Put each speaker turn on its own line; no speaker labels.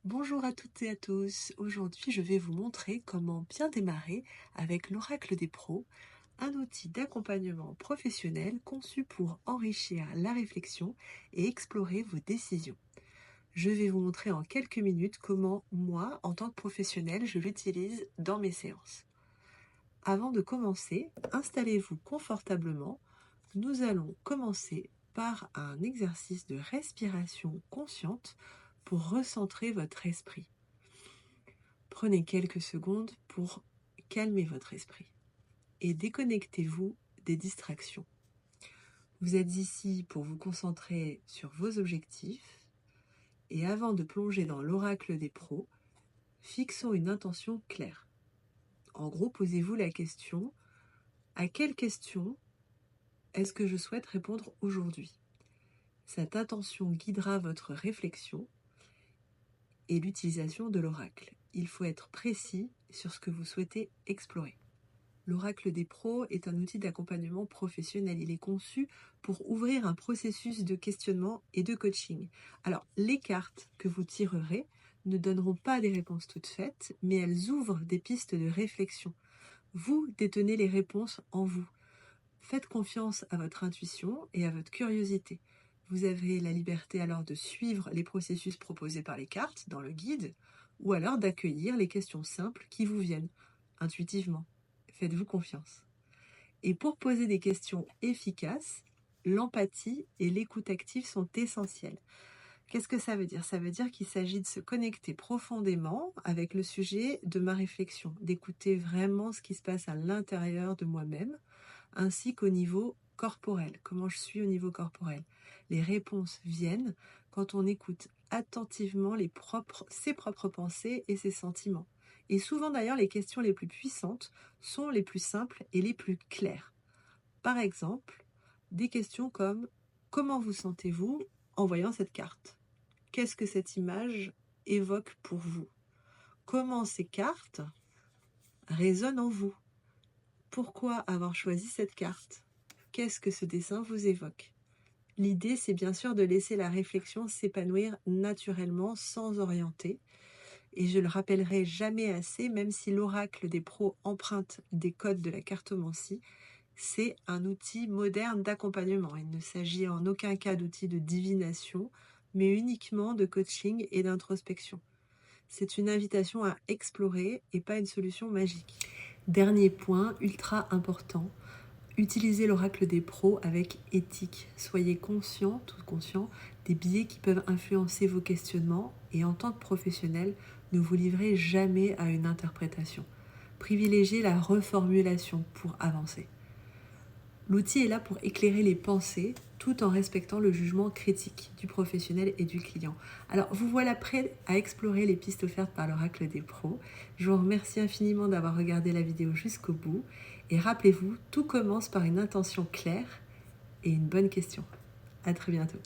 Bonjour à toutes et à tous. Aujourd'hui, je vais vous montrer comment bien démarrer avec l'Oracle des pros, un outil d'accompagnement professionnel conçu pour enrichir la réflexion et explorer vos décisions. Je vais vous montrer en quelques minutes comment moi, en tant que professionnel, je l'utilise dans mes séances. Avant de commencer, installez-vous confortablement. Nous allons commencer par un exercice de respiration consciente pour recentrer votre esprit. Prenez quelques secondes pour calmer votre esprit et déconnectez-vous des distractions. Vous êtes ici pour vous concentrer sur vos objectifs et avant de plonger dans l'oracle des pros, fixons une intention claire. En gros, posez-vous la question: à quelle question est-ce que je souhaite répondre aujourd'hui? Cette intention guidera votre réflexion et l'utilisation de l'oracle. Il faut être précis sur ce que vous souhaitez explorer. L'Oracle des pros est un outil d'accompagnement professionnel. Il est conçu pour ouvrir un processus de questionnement et de coaching. Alors, les cartes que vous tirerez ne donneront pas des réponses toutes faites, mais elles ouvrent des pistes de réflexion. Vous détenez les réponses en vous. Faites confiance à votre intuition et à votre curiosité. Vous avez la liberté alors de suivre les processus proposés par les cartes dans le guide, ou alors d'accueillir les questions simples qui vous viennent intuitivement. Faites-vous confiance. Et pour poser des questions efficaces, l'empathie et l'écoute active sont essentielles. Qu'est-ce que ça veut dire? Ça veut dire qu'il s'agit de se connecter profondément avec le sujet de ma réflexion, d'écouter vraiment ce qui se passe à l'intérieur de moi-même, ainsi qu'au niveau corporel, comment je suis au niveau corporel. Les réponses viennent quand on écoute attentivement ses propres pensées et ses sentiments. Et souvent d'ailleurs, les questions les plus puissantes sont les plus simples et les plus claires. Par exemple, des questions comme: comment vous sentez-vous en voyant cette carte? Qu'est-ce que cette image évoque pour vous? Comment ces cartes résonnent en vous? Pourquoi avoir choisi cette carte? Qu'est-ce que ce dessin vous évoque? L'idée, c'est bien sûr de laisser la réflexion s'épanouir naturellement, sans orienter. Et je le rappellerai jamais assez, même si l'oracle des pros emprunte des codes de la cartomancie, c'est un outil moderne d'accompagnement. Il ne s'agit en aucun cas d'outil de divination, mais uniquement de coaching et d'introspection. C'est une invitation à explorer et pas une solution magique. Dernier point, ultra important, utilisez l'oracle des pros avec éthique. Soyez conscient, tout conscient, des biais qui peuvent influencer vos questionnements et en tant que professionnel, ne vous livrez jamais à une interprétation. Privilégiez la reformulation pour avancer. L'outil est là pour éclairer les pensées tout en respectant le jugement critique du professionnel et du client. Alors, vous voilà prêt à explorer les pistes offertes par l'Oracle des pros. Je vous remercie infiniment d'avoir regardé la vidéo jusqu'au bout. Et rappelez-vous, tout commence par une intention claire et une bonne question. À très bientôt.